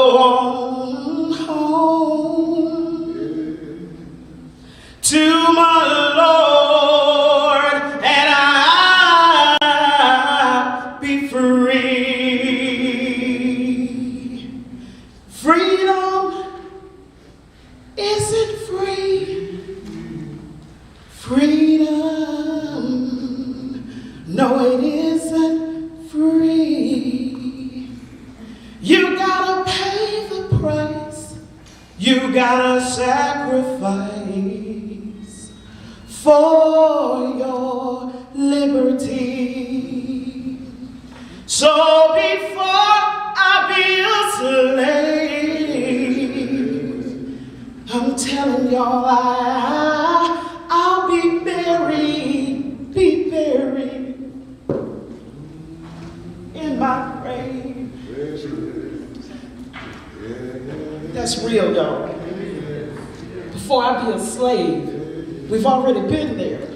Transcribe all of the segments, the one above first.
go on home to my Lord, and I'll be free. Freedom isn't free. Freedom, no, it isn't free. You gotta pay the price. You gotta sacrifice for your liberty. So before I be a slave, I'm telling y'all I'll be buried in my grave. That's real, y'all. Before I be a slave, we've already been there.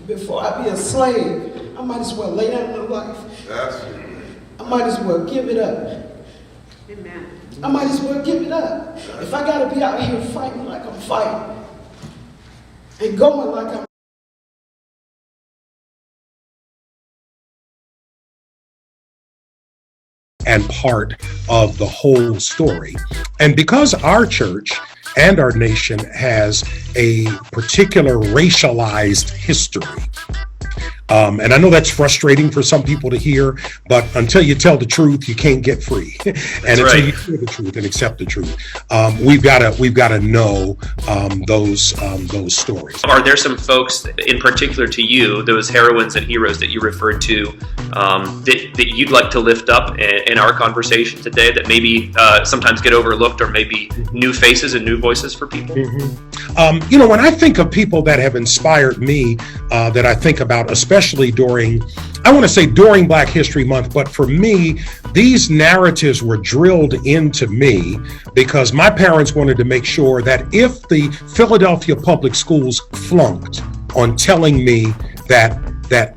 Before I be a slave, I might as well lay down my life. I might as well give it up. Amen. I might as well give it up. If I gotta be out here fighting like I'm fighting, and going like I'm and part of the whole story. And because our church and our nation has a particular racialized history, and I know that's frustrating for some people to hear, but until you tell the truth, you can't get free. And until you hear the truth and accept the truth, we've got to know those stories. Are there some folks, in particular to you, those heroines and heroes that you referred to, that you'd like to lift up in our conversation today, that maybe sometimes get overlooked, or maybe new faces and new voices for people? When I think of people that have inspired me, that I think about, especially during Black History Month, but for me, these narratives were drilled into me because my parents wanted to make sure that if the Philadelphia Public Schools flunked on telling me that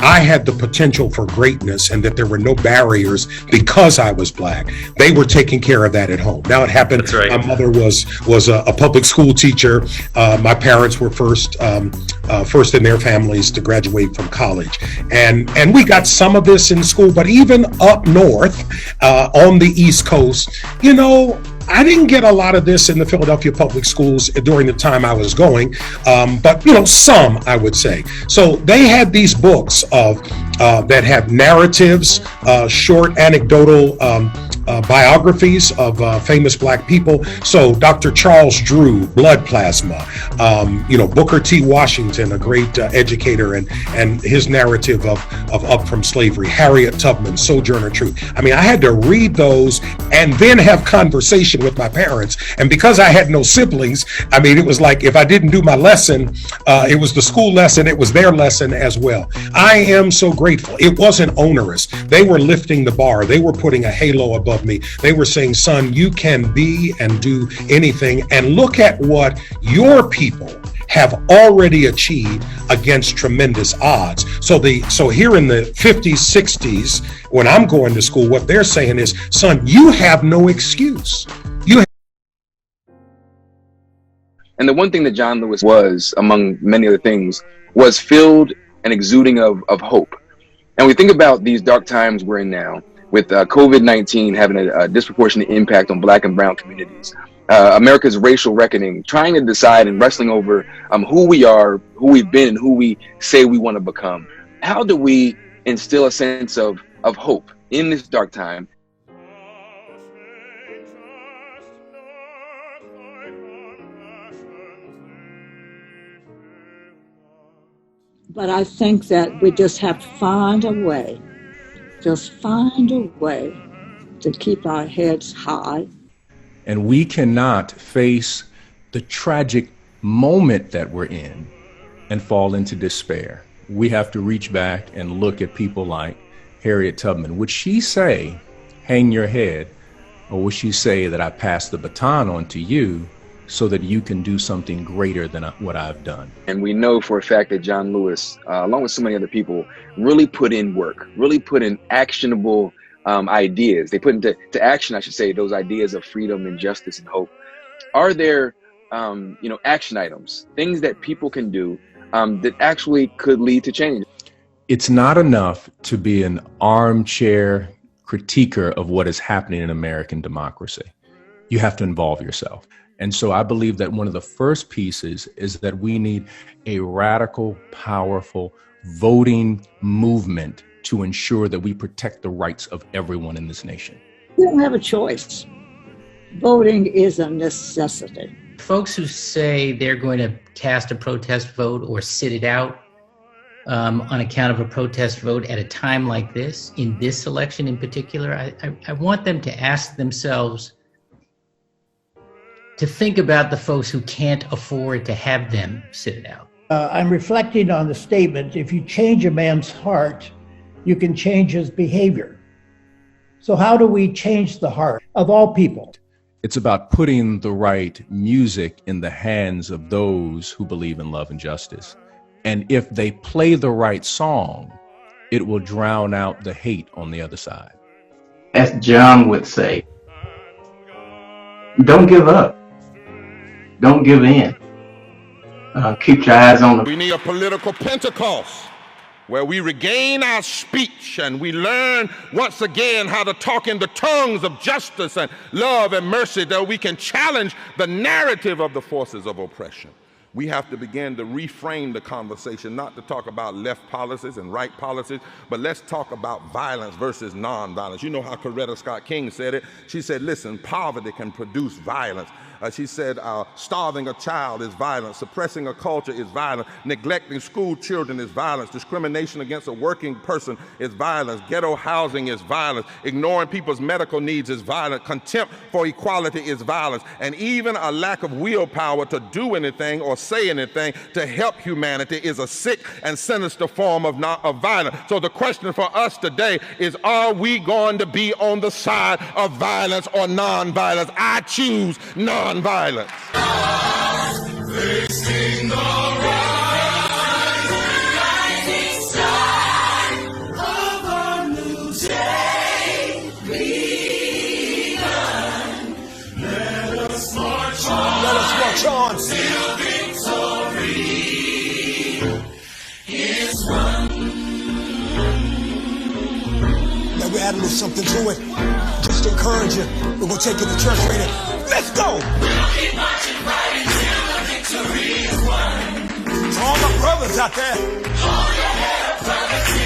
I had the potential for greatness and that there were no barriers because I was Black, they were taking care of that at home. Now it happened. That's right. My mother was a public school teacher. My parents were first in their families to graduate from college, and we got some of this in school. But even up north, on the East Coast, I didn't get a lot of this in the Philadelphia Public Schools during the time I was going, but some, I would say. So they had these books that have narratives, short anecdotal biographies of famous Black people. So Dr. Charles Drew, blood plasma, Booker T. Washington, a great educator, and his narrative of Up From Slavery, Harriet Tubman, Sojourner Truth. I mean, I had to read those and then have conversation with my parents. And because I had no siblings, I mean, it was like if I didn't do my lesson, it was the school lesson, it was their lesson as well. I am so grateful. It wasn't onerous. They were lifting the bar. They were putting a halo above me. They were saying, son, you can be and do anything. And look at what your people have already achieved against tremendous odds. So here in the 50s, 60s, when I'm going to school, what they're saying is, son, you have no excuse. And the one thing that John Lewis was, among many other things, was filled and exuding of hope. And we think about these dark times we're in now, with COVID-19 having a disproportionate impact on Black and brown communities. America's racial reckoning, trying to decide and wrestling over who we are, who we've been, and who we say we want to become. How do we instill a sense of hope in this dark time? But I think that we just have to find a way to keep our heads high. And we cannot face the tragic moment that we're in and fall into despair. We have to reach back and look at people like Harriet Tubman. Would she say, hang your head, or would she say that I pass the baton on to you so that you can do something greater than what I've done? And we know for a fact that John Lewis, along with so many other people, really put in work, really put in actionable ideas. They put into action, I should say, those ideas of freedom and justice and hope. Are there, action items, things that people can do that actually could lead to change? It's not enough to be an armchair critiquer of what is happening in American democracy. You have to involve yourself. And so I believe that one of the first pieces is that we need a radical, powerful voting movement to ensure that we protect the rights of everyone in this nation. We don't have a choice. Voting is a necessity. Folks who say they're going to cast a protest vote or sit it out on account of a protest vote at a time like this, in this election in particular, I want them to ask themselves to think about the folks who can't afford to have them sit it out. I'm reflecting on the statement, if you change a man's heart, you can change his behavior. So how do we change the heart of all people? It's about putting the right music in the hands of those who believe in love and justice. And if they play the right song, it will drown out the hate on the other side. As John would say, don't give up. Don't give in. Keep your eyes on the... We need a political Pentecost where we regain our speech and we learn once again how to talk in the tongues of justice and love and mercy, that we can challenge the narrative of the forces of oppression. We have to begin to reframe the conversation, not to talk about left policies and right policies, but let's talk about violence versus nonviolence. You know how Coretta Scott King said it? She said, listen, poverty can produce violence. She said, starving a child is violence, suppressing a culture is violence, neglecting school children is violence, discrimination against a working person is violence, ghetto housing is violence, ignoring people's medical needs is violence, contempt for equality is violence, and even a lack of willpower to do anything or say anything to help humanity is a sick and sinister form of violence. So the question for us today is, are we going to be on the side of violence or nonviolence? I choose nonviolence. Facing the rising sun of a new day begun. Let us march on. Let us march on. Till victory is won. Now we add a little something to it. Just to encourage you. We're going to take you to church later. Let's go! We'll keep marching right until the victory is won. To all my brothers out there, hold your head up, brother.